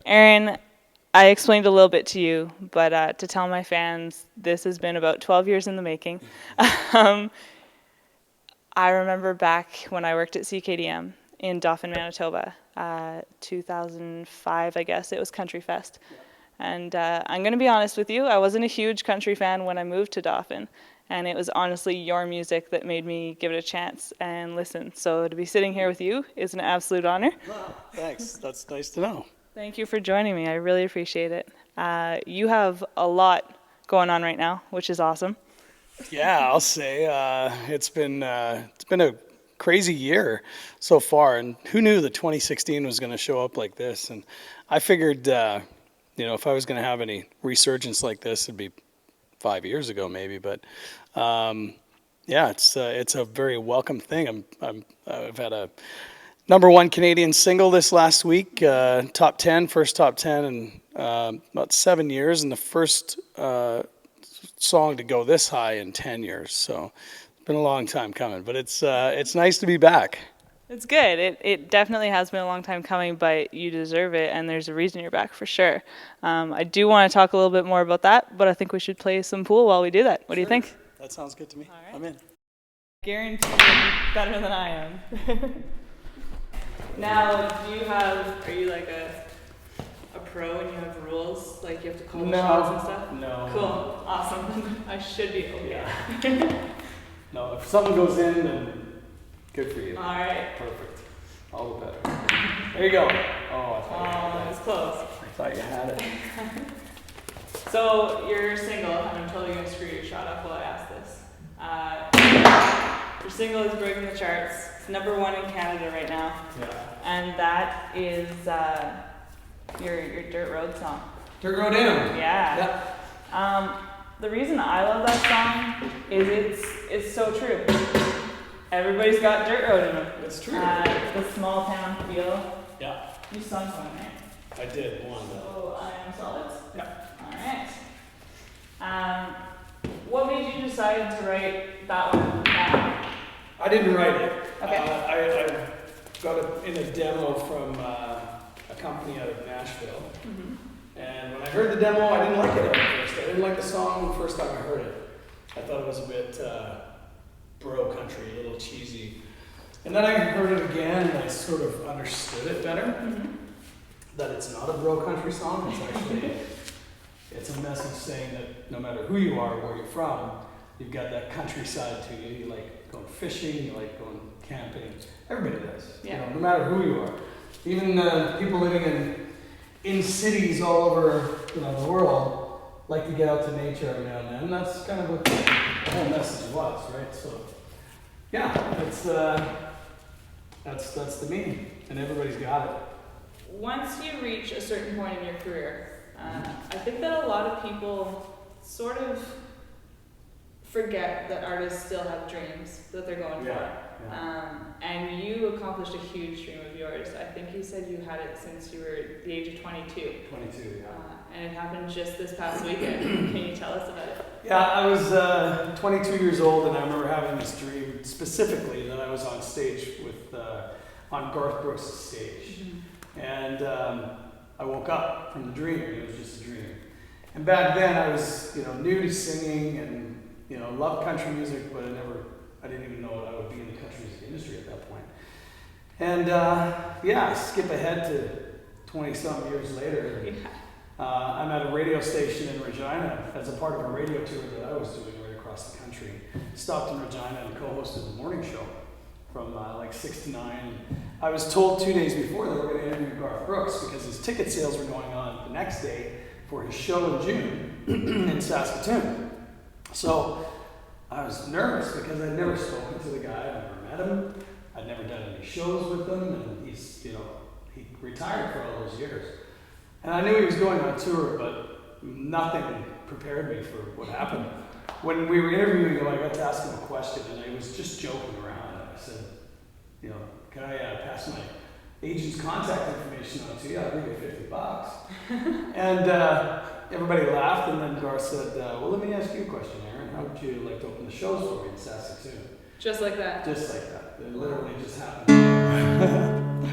Aaron, I explained a little bit to you, but to tell my fans, this has been about 12 years in the making. um, I remember back when I worked at CKDM in Dauphin, Manitoba, 2005, I guess. It was Country Fest. And I'm going to be honest with you, I wasn't a huge country fan when I moved to Dauphin. And it was honestly your music that made me give it a chance and listen. So to be sitting here with you is an absolute honor. Wow, thanks. That's nice to know. Thank you for joining me. I really appreciate it. You have a lot going on right now, which is awesome. Yeah, I'll say it's been a crazy year so far, and who knew that 2016 was going to show up like this? And I figured, if I was going to have any resurgence like this, it'd be 5 years ago maybe. But yeah, it's a very welcome thing. I've had a #1 Canadian single this last week, top 10, first top 10 in about 7 years, and the first song to go this high in 10 years. So it's been a long time coming, but it's nice to be back. It's good. It definitely has been a long time coming, but you deserve it, and there's a reason you're back for sure. I do want to talk a little bit more about that, but I think we should play some pool while we do that. What do you think? That sounds good to me. All right. I'm in. Guaranteed better than I am. Now, are you like a pro and you have rules? Like you have to call the shots and stuff? No. Cool. Awesome. I should be okay. Yeah. No, if something goes in, then good for you. All right. Perfect. All the better. There you go. Oh, It was close. I thought you had it. So you're single, and I'm totally gonna screw your shot up while I ask this. Your single is breaking the charts. It's #1 in Canada right now. Yeah. And that is your Dirt Road song. Dirt Road In. Yeah. The reason I love that song is it's so true. Everybody's got dirt road in them. It's true. The small town feel. Yeah. You sung one, right? I did one. So I Am Solid. Yeah. All right. What made you decide to write that one? I didn't write it. Okay. I got it in a demo from a company out of Nashville. Mm-hmm. And when I heard the demo, I didn't like it at first. I didn't like the song the first time I heard it. I thought it was a bit bro country, a little cheesy. And then I heard it again and I sort of understood it better. Mm-hmm. That it's not a bro country song. It's actually it's a message saying that no matter who you are, where you're from, you've got that countryside to you. You like going fishing, you like going camping. Everybody does. Yeah. No matter who you are. Even people living in cities all over the world like to get out to nature every now and then. And that's kind of what the whole message was, right? So yeah, that's the meaning, and everybody's got it. Once you reach a certain point in your career, I think that a lot of people sort of forget that artists still have dreams that they're going for. Yeah. And you accomplished a huge dream of yours. I think you said you had it since you were the age of 22. 22, yeah. And it happened just this past weekend. Can you tell us about it? Yeah, I was 22 years old, and I remember having this dream specifically that I was on stage on Garth Brooks' stage. Mm-hmm. And I woke up from the dream, and it was just a dream. And back then I was, new to singing and, loved country music, but I didn't even know I would be in the country music industry at that point. And skip ahead to 20-something years later. Yeah. I'm at a radio station in Regina as a part of a radio tour that I was doing right across the country. Stopped in Regina and co-hosted the morning show from 6 to 9. I was told 2 days before that we were going to interview Garth Brooks because his ticket sales were going on the next day for his show in June in Saskatoon. So I was nervous because I'd never spoken to the guy, I'd never met him, I'd never done any shows with him, and he's, he retired for all those years. And I knew he was going on tour, but nothing prepared me for what happened. When we were interviewing him, I got to ask him a question, and I was just joking around. And I said, can I pass my agent's contact information on to you? I'll give you $50. And everybody laughed, and then Garth said, well, let me ask you a question, Aaron. How would you like to open the shows for me in Saskatoon? Just like that? Just like that. It literally just happened.